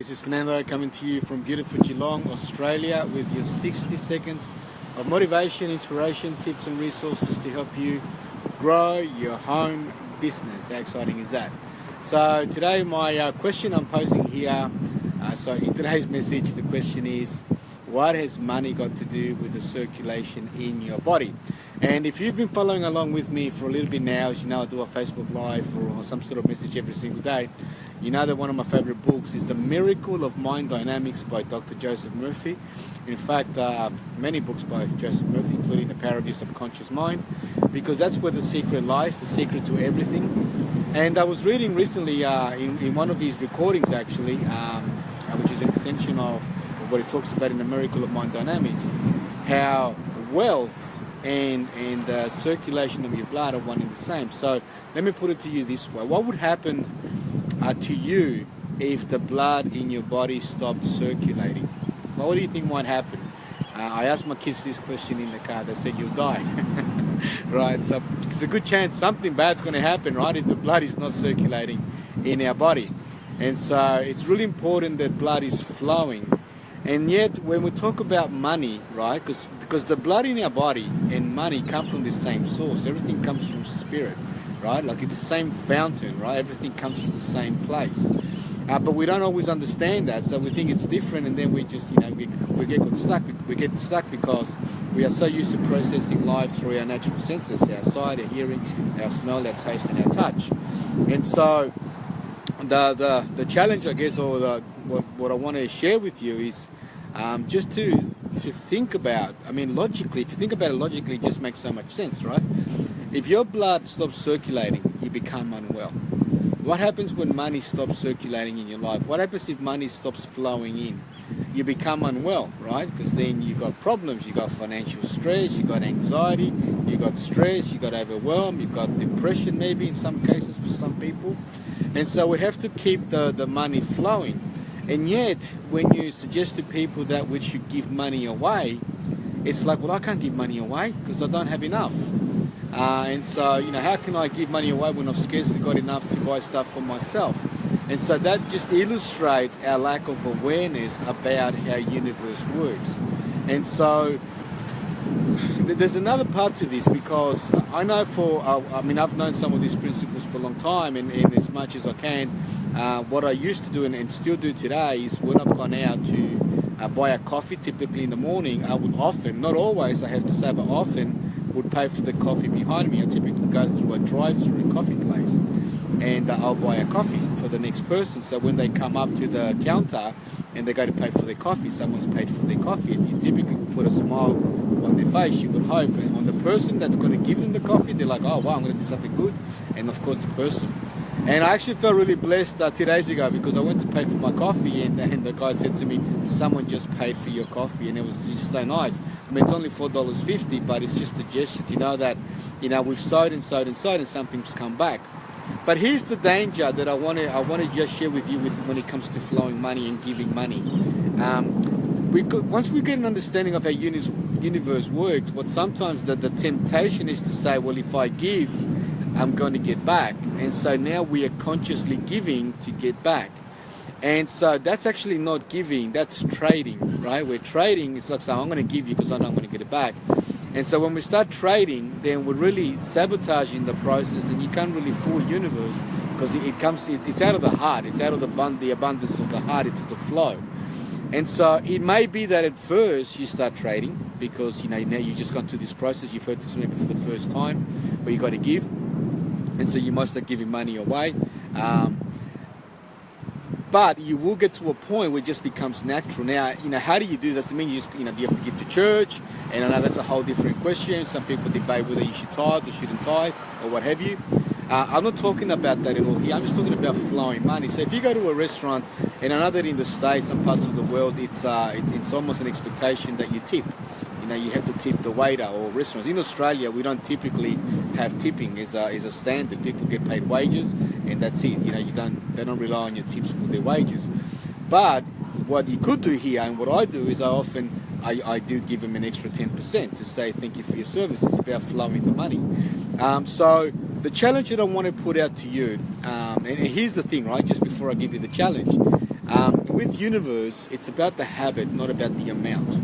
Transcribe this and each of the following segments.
This is Fernando coming to you from beautiful Geelong, Australia, with your 60 seconds of motivation, inspiration, tips and resources to help you grow your home business. How exciting is that? So today my question I'm posing here, so in today's message the question is, what has money got to do with the circulation in your body? And if you've been following along with me for a little bit now, as you know I do a Facebook Live or some sort of message every single day, you know that one of my favorite books is The Miracle of Mind Dynamics by Dr. Joseph Murphy. In fact, many books by Joseph Murphy, including The Power of Your Subconscious Mind, because that's where the secret lies, the secret to everything. And I was reading recently in one of his recordings actually, which is an extension of what he talks about in The Miracle of Mind Dynamics, how wealth and circulation of your blood are one and the same. So let me put it to you this way. What would happen to you if the blood in your body stopped circulating? Well, what do you think might happen? I asked my kids this question in the car. They said, you'll die. Right? So it's a good chance something bad's going to happen, right, if the blood is not circulating in our body. And so it's really important that blood is flowing. And yet when we talk about money, right, because the blood in our body and money come from the same source. Everything comes from spirit, right? Like it's the same fountain, right? Everything comes from the same place. But we don't always understand that, so we think it's different, and then we just, we get stuck. We get stuck because we are so used to processing life through our natural senses, our sight, our hearing, our smell, our taste, and our touch. And so the challenge, I guess, or what I want to share with you is just to think about. I mean, logically, if you think about it logically, it just makes so much sense, right? If your blood stops circulating, you become unwell. What happens when money stops circulating in your life? What happens if money stops flowing in? You become unwell, right? Because then you got problems. You got financial stress, you got anxiety, you got stress, you got overwhelmed, you got depression maybe in some cases for some people. And so we have to keep the money flowing. And yet, when you suggest to people that we should give money away, it's like, well, I can't give money away because I don't have enough. And so, how can I give money away when I've scarcely got enough to buy stuff for myself? And so that just illustrates our lack of awareness about how universe works. And so there's another part to this, because I know I've known some of these principles for a long time, and as much as I can, what I used to do and still do today is when I've gone out to buy a coffee, typically in the morning, I would often, not always I have to say, but often would pay for the coffee behind me. I typically go through a drive-through coffee place, and I'll buy a coffee for the next person. So when they come up to the counter and they go to pay for their coffee, someone's paid for their coffee, and you typically put a smile on their face, you would hope, and on the person that's going to give them the coffee, they're like, oh wow, I'm going to do something good. And of course the person. And I actually felt really blessed 2 days ago, because I went to pay for my coffee, and the guy said to me, someone just paid for your coffee, and it was just so nice. I mean, it's only $4.50, but it's just a gesture to know that, we've sowed and sowed and sowed, and something's come back. But here's the danger that I want to just share with you when it comes to flowing money and giving money. Once we get an understanding of how universe works, what sometimes the temptation is to say, well, if I give, I'm going to get back. And so now we are consciously giving to get back. And so that's actually not giving, that's trading, right? We're trading. It's like saying, I'm going to give you because I know I'm going to get it back. And so when we start trading, then we're really sabotaging the process, and you can't really fool universe, because it's out of the heart, it's out of the abundance of the heart, it's the flow. And so it may be that at first you start trading because now you've just gone through this process, you've heard this maybe for the first time, where you got to give, and so you must start giving money away. But you will get to a point where it just becomes natural. Now, how do you do this? I mean, you just, do you have to give to church? And I know that's a whole different question. Some people debate whether you should tithe or shouldn't tithe or what have you. I'm not talking about that at all here. I'm just talking about flowing money. So if you go to a restaurant, and I know that in the States, some parts of the world, it's almost an expectation that you tip. You have to tip the waiter or restaurants. In Australia, we don't typically have tipping as a standard. People get paid wages, and that's it. They don't rely on your tips for their wages. But what you could do here, and what I do, is I do give them an extra 10% to say thank you for your service. It's about flowing the money. So the challenge that I want to put out to you, and here's the thing, right? Just before I give you the challenge, with universe, it's about the habit, not about the amount.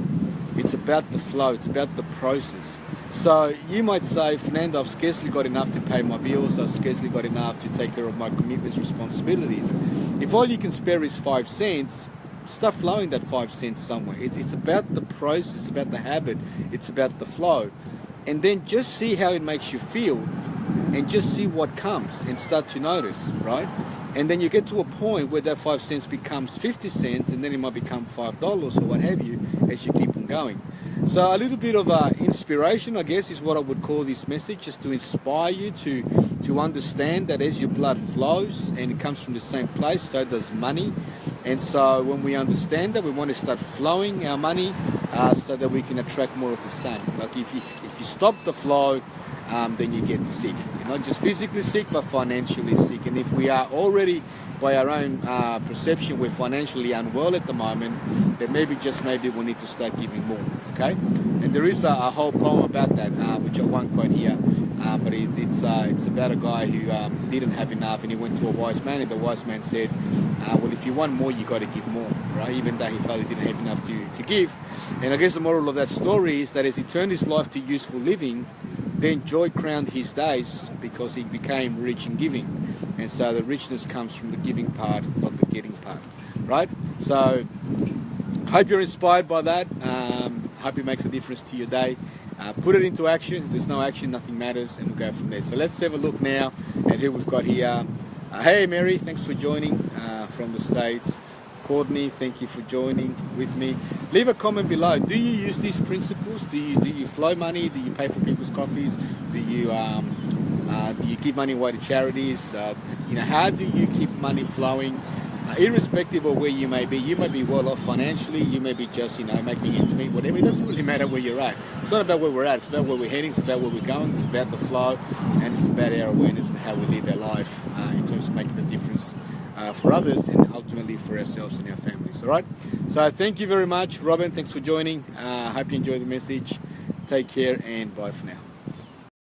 It's about the flow, it's about the process. So you might say, Fernando, I've scarcely got enough to pay my bills, I've scarcely got enough to take care of my commitments, responsibilities. If all you can spare is 5 cents, start flowing that 5 cents somewhere. It's about the process, it's about the habit, it's about the flow. And then just see how it makes you feel, and just see what comes and start to notice, right? And then you get to a point where that 5 cents becomes 50 cents, and then it might become $5 or what have you as you keep on going. So a little bit of inspiration, I guess, is what I would call this message, just to inspire you to understand that as your blood flows and it comes from the same place, so does money. And so when we understand that, we want to start flowing our money so that we can attract more of the same. Like if you stop the flow, then you get sick. You're not just physically sick, but financially sick. And if we are already, by our own perception, we're financially unwell at the moment, then maybe we need to start giving more, okay? And there is a whole poem about that, which I won't quote here, but it's about a guy who didn't have enough, and he went to a wise man, and the wise man said, well, if you want more, you got to give more, right? Even though he felt he didn't have enough to give. And I guess the moral of that story is that as he turned his life to useful living, then joy crowned his days because he became rich in giving. And so the richness comes from the giving part, not the getting part, right? So hope you're inspired by that. Hope it makes a difference to your day. Put it into action. If there's no action, nothing matters, and we'll go from there. So let's have a look now at who we've got here. Hey Mary, thanks for joining from the States. Courtney, thank you for joining with me. Leave a comment below. Do you use these principles? Do you flow money? Do you pay for people's coffees? Do you give money away to charities? How do you keep money flowing? Irrespective of where you may be well off financially, you may be just making ends meet, whatever. It doesn't really matter where you're at. It's not about where we're at. It's about where we're heading. It's about where we're going. It's about the flow, and it's about our awareness of how we live our life in terms of making a difference for others and ultimately for ourselves and our families. All right. So thank you very much, Robin. Thanks for joining. Hope you enjoyed the message. Take care and bye for now.